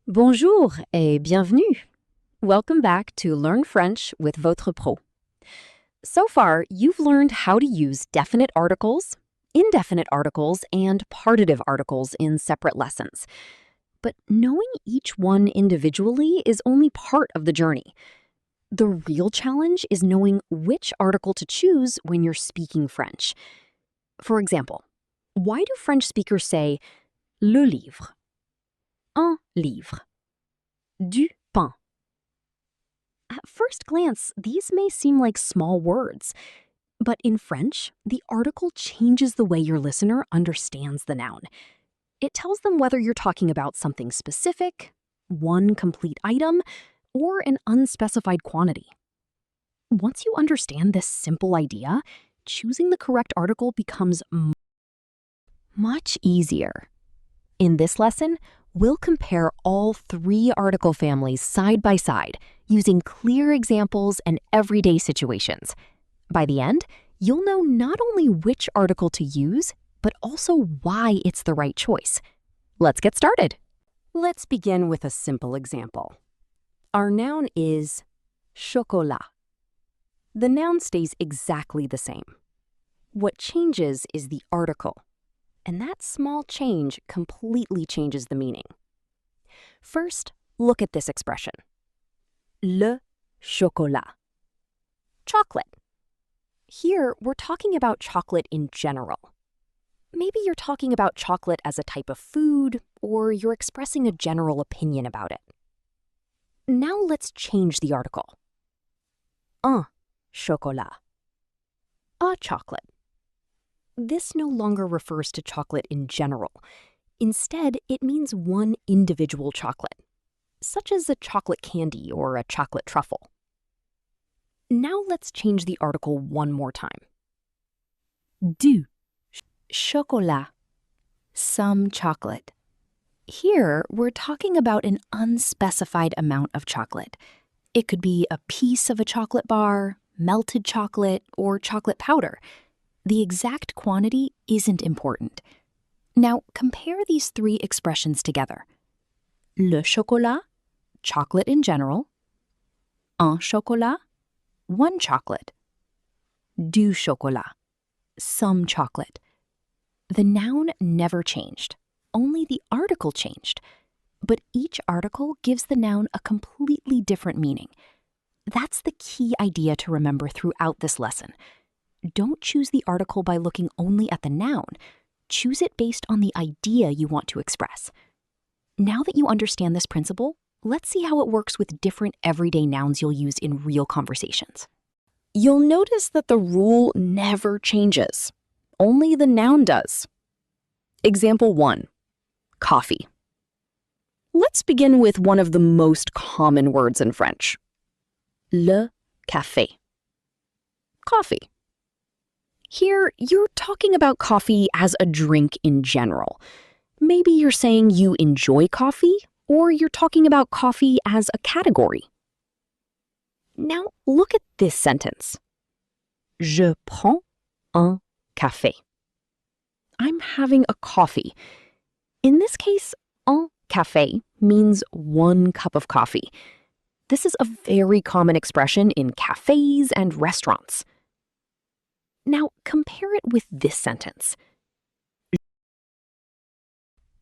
Bonjour et bienvenue. Welcome back to Learn French with votre pro. So far, you've learned how to use definite articles, indefinite articles, and partitive articles in separate lessons. But knowing each one individually is only part of the journey. The real challenge is knowing which article to choose when you're speaking French. For example, why do French speakers say le livre, un livre, du pain? At first glance, these may seem like small words, but in French, the article changes the way your listener understands the noun. It tells them whether you're talking about something specific, one complete item, or an unspecified quantity. Once you understand this simple idea, choosing the correct article becomes much easier. In this lesson, we'll compare all three article families side by side, using clear examples and everyday situations. By the end, you'll know not only which article to use, but also why it's the right choice. Let's get started. Let's begin with a simple example. Our noun is chocolat. The noun stays exactly the same. What changes is the article, and that small change completely changes the meaning. First, look at this expression. Le chocolat. Chocolate. Here, we're talking about chocolate in general. Maybe you're talking about chocolate as a type of food, or you're expressing a general opinion about it. Now let's change the article. Un chocolat. A chocolate. This no longer refers to chocolate in general. Instead, it means one individual chocolate, such as a chocolate candy or a chocolate truffle. Now let's change the article one more time. Du chocolat. Some chocolate. Here, we're talking about an unspecified amount of chocolate. It could be a piece of a chocolate bar, melted chocolate, or chocolate powder. The exact quantity isn't important. Now, compare these three expressions together. Le chocolat, chocolate in general. Un chocolat, one chocolate. Du chocolat, some chocolate. The noun never changed, only the article changed. But each article gives the noun a completely different meaning. That's the key idea to remember throughout this lesson. Don't choose the article by looking only at the noun. Choose it based on the idea you want to express. Now that you understand this principle, let's see how it works with different everyday nouns you'll use in real conversations. You'll notice that the rule never changes. Only the noun does. Example 1. Coffee. Let's begin with one of the most common words in French. Le café. Coffee. Here, you're talking about coffee as a drink in general. Maybe you're saying you enjoy coffee, or you're talking about coffee as a category. Now, look at this sentence. Je prends un café. I'm having a coffee. In this case, un café means one cup of coffee. This is a very common expression in cafes and restaurants. Now, compare it with this sentence.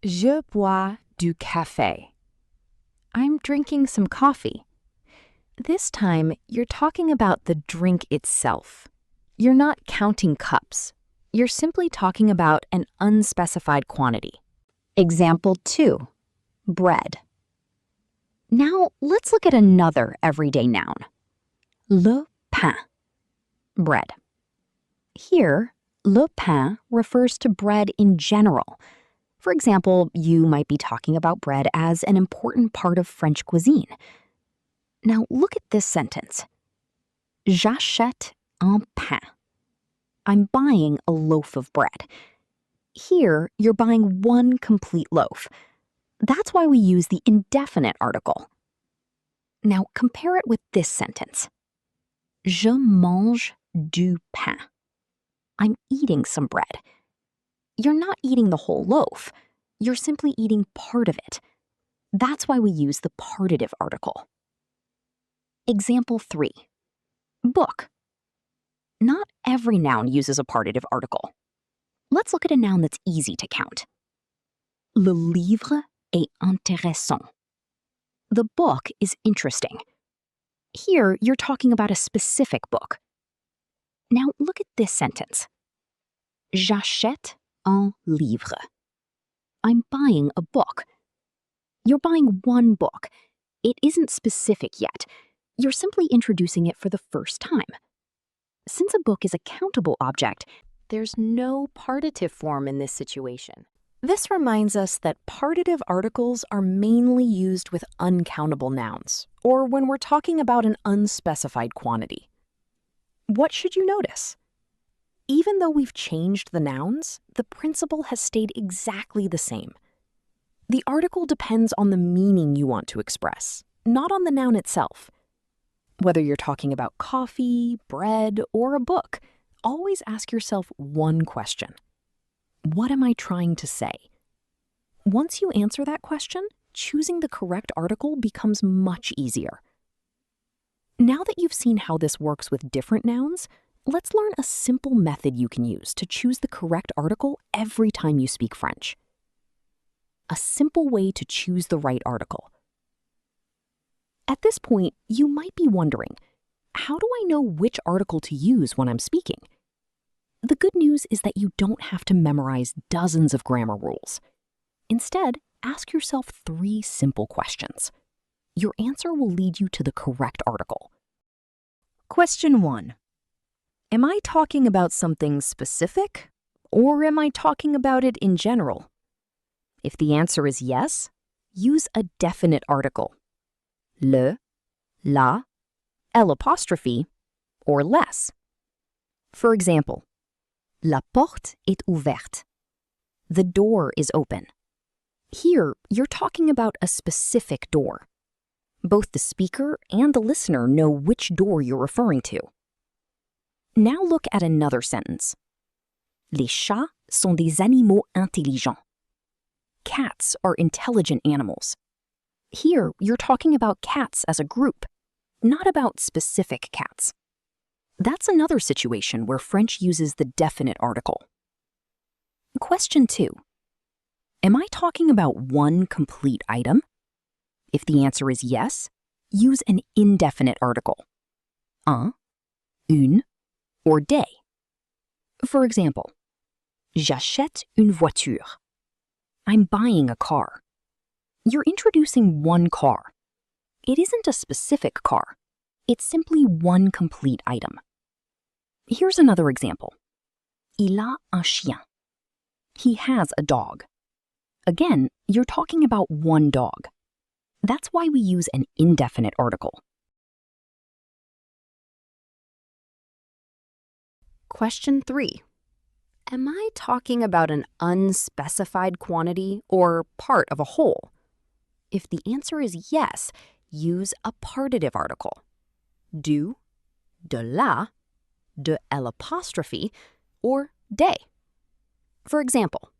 Je bois du café. I'm drinking some coffee. This time, you're talking about the drink itself. You're not counting cups. You're simply talking about an unspecified quantity. Example 2. Bread. Now, let's look at another everyday noun. Le pain. Bread. Here, le pain refers to bread in general. For example, you might be talking about bread as an important part of French cuisine. Now, look at this sentence. J'achète un pain. I'm buying a loaf of bread. Here, you're buying one complete loaf. That's why we use the indefinite article. Now, compare it with this sentence. Je mange du pain. I'm eating some bread. You're not eating the whole loaf. You're simply eating part of it. That's why we use the partitive article. Example 3. Book. Not every noun uses a partitive article. Let's look at a noun that's easy to count. Le livre est intéressant. The book is interesting. Here, you're talking about a specific book. Now look at this sentence. J'achète un livre. I'm buying a book. You're buying one book. It isn't specific yet. You're simply introducing it for the first time. Since a book is a countable object, there's no partitive form in this situation. This reminds us that partitive articles are mainly used with uncountable nouns, or when we're talking about an unspecified quantity. What should you notice? Even though we've changed the nouns, the principle has stayed exactly the same. The article depends on the meaning you want to express, not on the noun itself. Whether you're talking about coffee, bread, or a book, always ask yourself one question. What am I trying to say? Once you answer that question, choosing the correct article becomes much easier. Now that you've seen how this works with different nouns, let's learn a simple method you can use to choose the correct article every time you speak French. A simple way to choose the right article. At this point, you might be wondering, how do I know which article to use when I'm speaking? The good news is that you don't have to memorize dozens of grammar rules. Instead, ask yourself 3 simple questions. Your answer will lead you to the correct article. Question 1. Am I talking about something specific, or am I talking about it in general? If the answer is yes, use a definite article. Le, la, L', or less. For example, la porte est ouverte. The door is open. Here, you're talking about a specific door. Both the speaker and the listener know which door you're referring to. Now look at another sentence. Les chats sont des animaux intelligents. Cats are intelligent animals. Here, you're talking about cats as a group, not about specific cats. That's another situation where French uses the definite article. Question 2. Am I talking about one complete item? If the answer is yes, use an indefinite article. Un, une, or des. For example, j'achète une voiture. I'm buying a car. You're introducing one car. It isn't a specific car. It's simply one complete item. Here's another example. Il a un chien. He has a dog. Again, you're talking about one dog. That's why we use an indefinite article. Question 3. Am I talking about an unspecified quantity or part of a whole? If the answer is yes, use a partitive article. Du, de la, de L', or des. For example,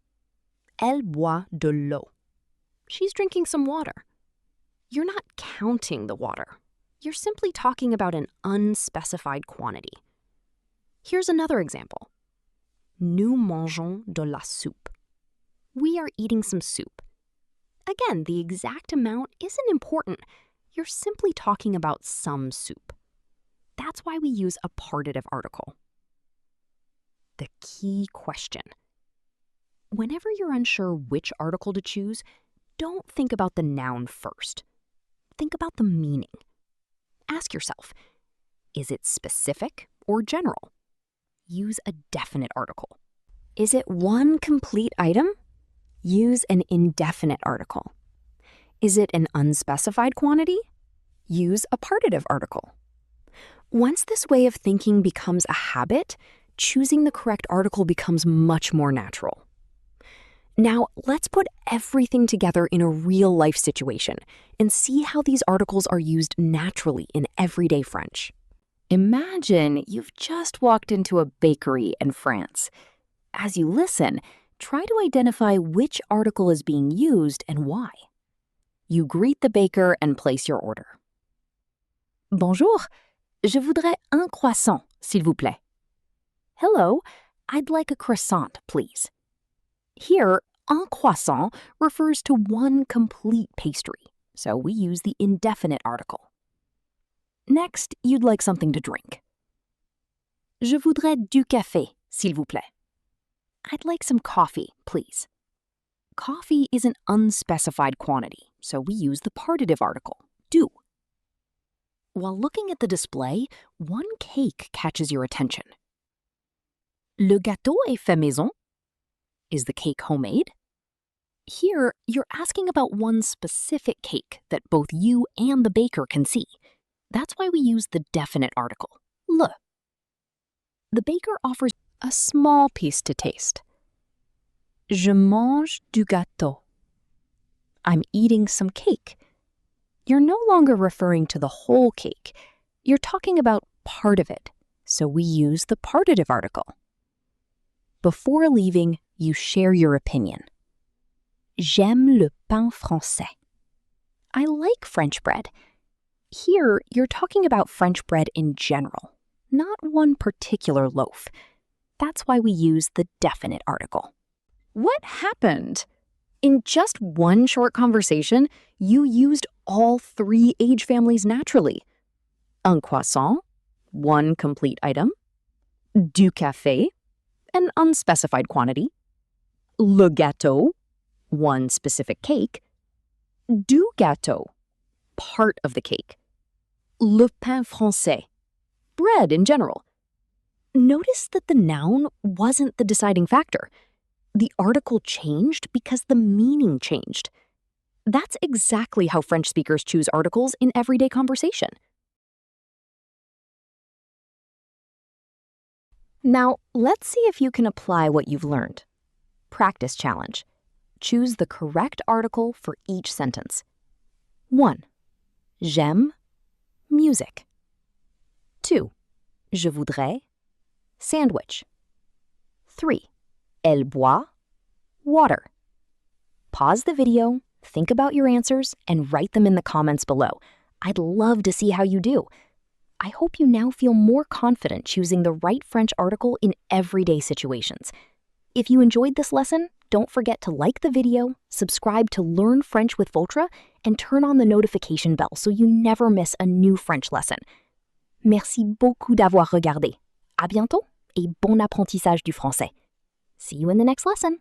elle boit de l'eau. She's drinking some water. You're not counting the water. You're simply talking about an unspecified quantity. Here's another example. Nous mangeons de la soupe. We are eating some soup. Again, the exact amount isn't important. You're simply talking about some soup. That's why we use a partitive article. The key question. Whenever you're unsure which article to choose, don't think about the noun first. Think about the meaning. Ask yourself, is it specific or general? Use a definite article. Is it one complete item? Use an indefinite article. Is it an unspecified quantity? Use a partitive article. Once this way of thinking becomes a habit, choosing the correct article becomes much more natural. Now, let's put everything together in a real-life situation and see how these articles are used naturally in everyday French. Imagine you've just walked into a bakery in France. As you listen, try to identify which article is being used and why. You greet the baker and place your order. Bonjour, je voudrais un croissant, s'il vous plaît. Hello, I'd like a croissant, please. Here, un croissant refers to one complete pastry, so we use the indefinite article. Next, you'd like something to drink. Je voudrais du café, s'il vous plaît. I'd like some coffee, please. Coffee is an unspecified quantity, so we use the partitive article, do. While looking at the display, one cake catches your attention. Le gâteau est fait maison? Is the cake homemade? Here, you're asking about one specific cake that both you and the baker can see. That's why we use the definite article, le. The baker offers a small piece to taste. Je mange du gâteau. I'm eating some cake. You're no longer referring to the whole cake. You're talking about part of it, so we use the partitive article. Before leaving, you share your opinion. J'aime le pain français. I like French bread. Here, you're talking about French bread in general, not one particular loaf. That's why we use the definite article. What happened? In just one short conversation, you used all three age families naturally. Un croissant, one complete item. Du café, an unspecified quantity. Le gâteau, one specific cake. Du gâteau, part of the cake. Le pain français, bread in general. Notice that the noun wasn't the deciding factor. The article changed because the meaning changed. That's exactly how French speakers choose articles in everyday conversation. Now, let's see if you can apply what you've learned. Practice challenge. Choose the correct article for each sentence. 1. J'aime, music. 2. Je voudrais, sandwich. 3. Elle boit, water. Pause the video, think about your answers, and write them in the comments below. I'd love to see how you do. I hope you now feel more confident choosing the right French article in everyday situations. If you enjoyed this lesson, don't forget to like the video, subscribe to Learn French with Votre, and turn on the notification bell so you never miss a new French lesson. Merci beaucoup d'avoir regardé. À bientôt et bon apprentissage du français. See you in the next lesson.